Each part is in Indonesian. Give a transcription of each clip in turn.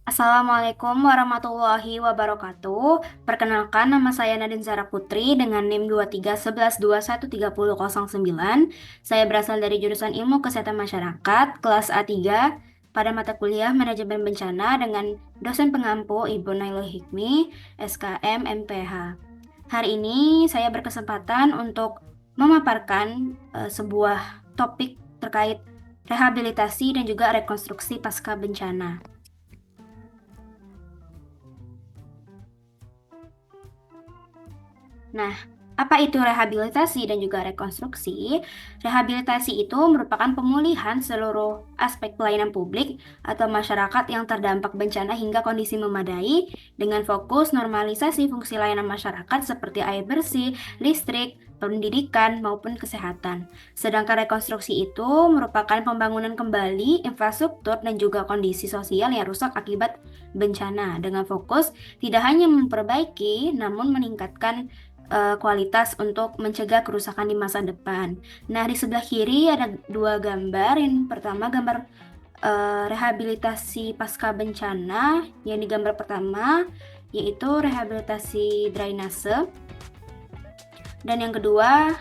Assalamualaikum warahmatullahi wabarakatuh. Perkenalkan, nama saya Nadine Zara Putri dengan NIM 2311213009. Saya berasal dari jurusan Ilmu Kesehatan Masyarakat, kelas A3, pada mata kuliah Manajemen Bencana dengan dosen pengampu Ibu Nailul Hikmi, SKM MPH. Hari ini saya berkesempatan untuk memaparkan sebuah topik terkait rehabilitasi dan juga rekonstruksi pasca bencana. Nah, apa itu rehabilitasi dan juga rekonstruksi? Rehabilitasi itu merupakan pemulihan seluruh aspek pelayanan publik atau masyarakat yang terdampak bencana hingga kondisi memadai dengan fokus normalisasi fungsi layanan masyarakat seperti air bersih, listrik, pendidikan, maupun kesehatan. Sedangkan rekonstruksi itu merupakan pembangunan kembali infrastruktur dan juga kondisi sosial yang rusak akibat bencana dengan fokus tidak hanya memperbaiki namun meningkatkan kualitas untuk mencegah kerusakan di masa depan. Nah, di sebelah kiri ada dua gambar. Yang pertama gambar rehabilitasi pasca bencana, yang di gambar pertama yaitu rehabilitasi drainase, dan yang kedua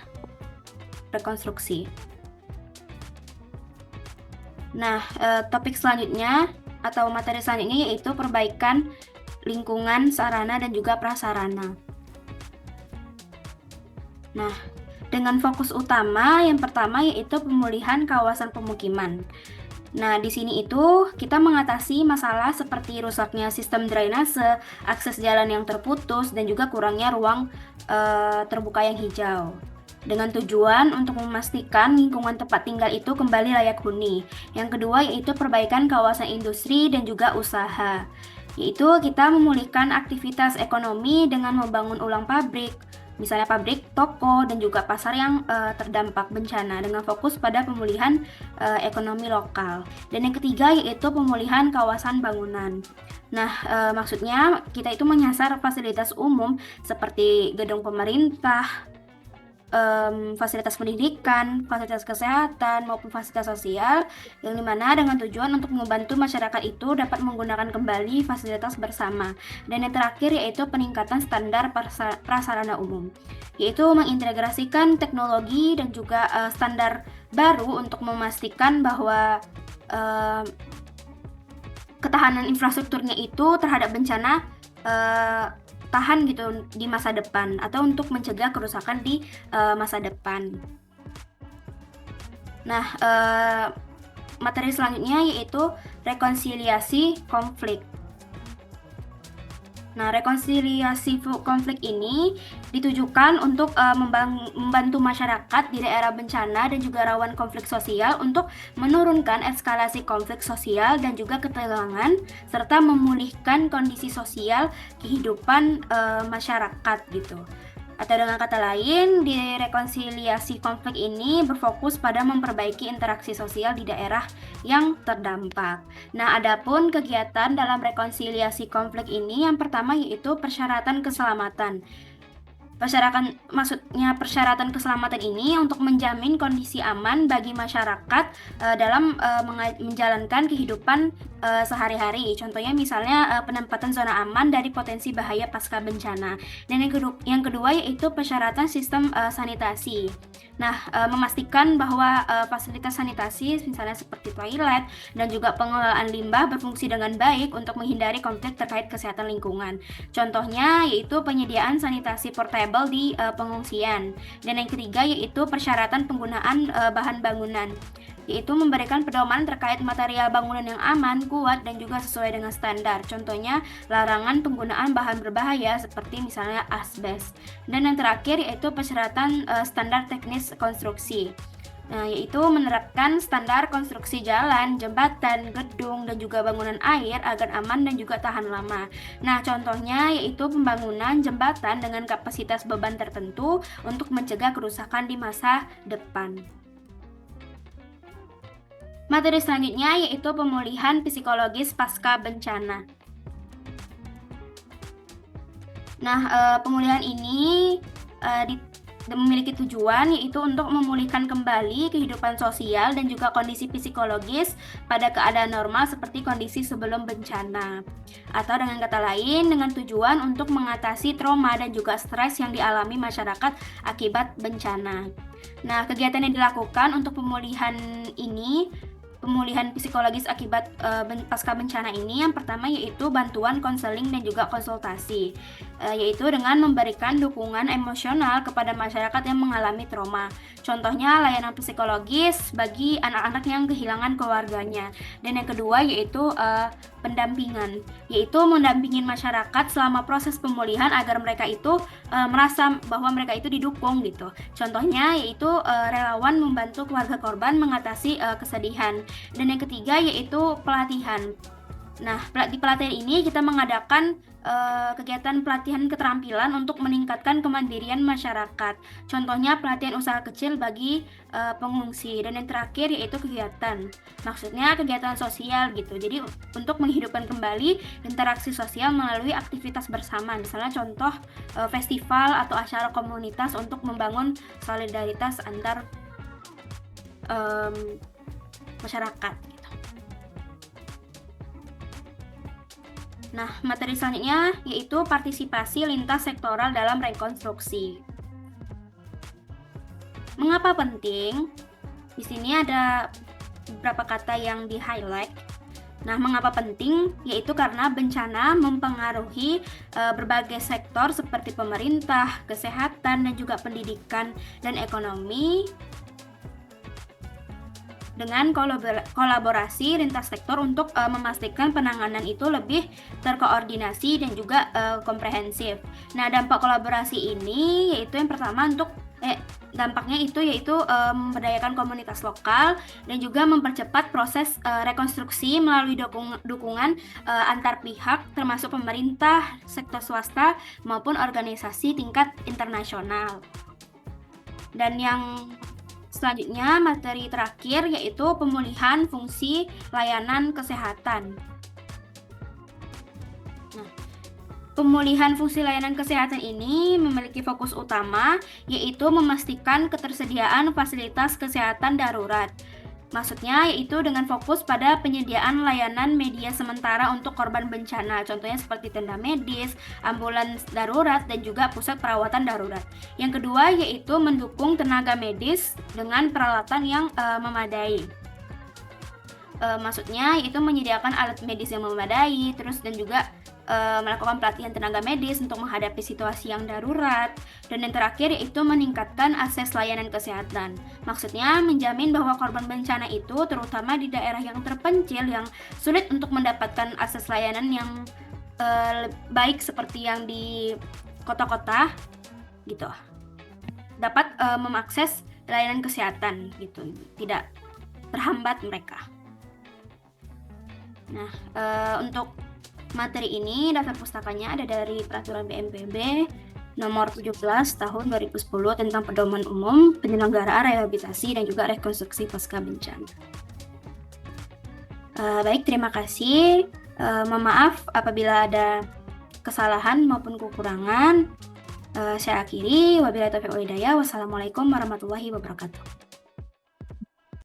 rekonstruksi. Nah, topik selanjutnya atau materi selanjutnya yaitu perbaikan lingkungan sarana dan juga prasarana. Nah, dengan fokus utama yang pertama yaitu pemulihan kawasan pemukiman. Nah, di sini itu kita mengatasi masalah seperti rusaknya sistem drainase, akses jalan yang terputus, dan juga kurangnya ruang terbuka yang hijau. Dengan tujuan untuk memastikan lingkungan tempat tinggal itu kembali layak huni. Yang kedua yaitu perbaikan kawasan industri dan juga usaha. Yaitu kita memulihkan aktivitas ekonomi dengan membangun ulang pabrik, misalnya pabrik, toko, dan juga pasar yang terdampak bencana dengan fokus pada pemulihan ekonomi lokal. Dan yang ketiga yaitu pemulihan kawasan bangunan. Nah, maksudnya kita itu menyasar fasilitas umum seperti gedung pemerintah, fasilitas pendidikan, fasilitas kesehatan, maupun fasilitas sosial, yang dimana dengan tujuan untuk membantu masyarakat itu dapat menggunakan kembali fasilitas bersama. Dan yang terakhir yaitu peningkatan standar prasarana umum, yaitu mengintegrasikan teknologi dan juga standar baru untuk memastikan bahwa uh, ketahanan infrastrukturnya itu terhadap bencana uh, tahan gitu di masa depan atau untuk mencegah kerusakan di masa depan. Nah, materi selanjutnya yaitu rekonsiliasi konflik. Nah, rekonsiliasi konflik ini ditujukan untuk membantu masyarakat di daerah bencana dan juga rawan konflik sosial untuk menurunkan eskalasi konflik sosial dan juga ketegangan serta memulihkan kondisi sosial kehidupan masyarakat gitu. Atau dengan kata lain, di rekonsiliasi konflik ini berfokus pada memperbaiki interaksi sosial di daerah yang terdampak. Nah, adapun kegiatan dalam rekonsiliasi konflik ini yang pertama yaitu persyaratan keselamatan. Persyaratan keselamatan ini untuk menjamin kondisi aman bagi masyarakat dalam menjalankan kehidupan sehari-hari. Contohnya misalnya penempatan zona aman dari potensi bahaya pasca bencana. Dan yang kedua yaitu persyaratan sistem sanitasi. Nah, memastikan bahwa fasilitas sanitasi misalnya seperti toilet dan juga pengelolaan limbah berfungsi dengan baik untuk menghindari konflik terkait kesehatan lingkungan. Contohnya yaitu penyediaan sanitasi portable di pengungsian. Dan yang ketiga yaitu persyaratan penggunaan bahan bangunan, yaitu memberikan pedoman terkait material bangunan yang aman, kuat, dan juga sesuai dengan standar. Contohnya larangan penggunaan bahan berbahaya seperti misalnya asbes. Dan yang terakhir yaitu persyaratan standar teknis konstruksi. Nah, yaitu menerapkan standar konstruksi jalan, jembatan, gedung, dan juga bangunan air agar aman dan juga tahan lama. Nah, contohnya yaitu pembangunan jembatan dengan kapasitas beban tertentu untuk mencegah kerusakan di masa depan. Materi selanjutnya yaitu pemulihan psikologis pasca bencana. Nah, pemulihan ini memiliki tujuan yaitu untuk memulihkan kembali kehidupan sosial dan juga kondisi psikologis pada keadaan normal seperti kondisi sebelum bencana. Atau dengan kata lain, dengan tujuan untuk mengatasi trauma dan juga stres yang dialami masyarakat akibat bencana. Nah, kegiatan yang dilakukan untuk pemulihan psikologis akibat pasca bencana ini, yang pertama yaitu bantuan konseling dan juga konsultasi, yaitu dengan memberikan dukungan emosional kepada masyarakat yang mengalami trauma. Contohnya layanan psikologis bagi anak-anak yang kehilangan keluarganya. Dan yang kedua yaitu pendampingan, yaitu mendampingi masyarakat selama proses pemulihan agar mereka itu merasa bahwa mereka itu didukung gitu. Contohnya yaitu relawan membantu keluarga korban mengatasi kesedihan. Dan yang ketiga yaitu pelatihan. Nah, di pelatihan ini kita mengadakan kegiatan pelatihan keterampilan untuk meningkatkan kemandirian masyarakat. Contohnya pelatihan usaha kecil bagi pengungsi. Dan yang terakhir yaitu kegiatan. Maksudnya kegiatan sosial gitu. Jadi untuk menghidupkan kembali interaksi sosial melalui aktivitas bersama. Misalnya contoh festival atau acara komunitas untuk membangun solidaritas antar masyarakat gitu. Nah, materi selanjutnya yaitu partisipasi lintas sektoral dalam rekonstruksi. Mengapa penting? Di sini ada beberapa kata yang di-highlight. Nah, mengapa penting? Yaitu karena bencana mempengaruhi berbagai sektor seperti pemerintah, kesehatan, dan juga pendidikan dan ekonomi, dengan kolaborasi lintas sektor untuk memastikan penanganan itu lebih terkoordinasi dan juga komprehensif. Nah, dampak kolaborasi ini yaitu yang pertama dampaknya itu yaitu memberdayakan komunitas lokal dan juga mempercepat proses rekonstruksi melalui dukungan antar pihak termasuk pemerintah, sektor swasta maupun organisasi tingkat internasional. Dan yang selanjutnya, materi terakhir yaitu pemulihan fungsi layanan kesehatan. Nah, pemulihan fungsi layanan kesehatan ini memiliki fokus utama yaitu memastikan ketersediaan fasilitas kesehatan darurat. Maksudnya yaitu dengan fokus pada penyediaan layanan media sementara untuk korban bencana, contohnya seperti tenda medis, ambulans darurat, dan juga pusat perawatan darurat. Yang kedua yaitu mendukung tenaga medis dengan peralatan yang memadai. Maksudnya yaitu menyediakan alat medis yang memadai, terus dan juga melakukan pelatihan tenaga medis untuk menghadapi situasi yang darurat. Dan yang terakhir yaitu meningkatkan akses layanan kesehatan. Maksudnya menjamin bahwa korban bencana itu terutama di daerah yang terpencil yang sulit untuk mendapatkan akses layanan yang baik seperti yang di kota-kota gitu, dapat mengakses layanan kesehatan gitu, tidak terhambat mereka. Nah, untuk materi ini daftar pustakanya ada dari Peraturan BNPB nomor 17 tahun 2010 tentang pedoman umum penyelenggaraan rehabilitasi dan juga rekonstruksi pasca bencana. Baik, terima kasih. Mohon maaf apabila ada kesalahan maupun kekurangan. Saya akhiri. Wabillahi taufiq wal hidayah. Wassalamualaikum warahmatullahi wabarakatuh.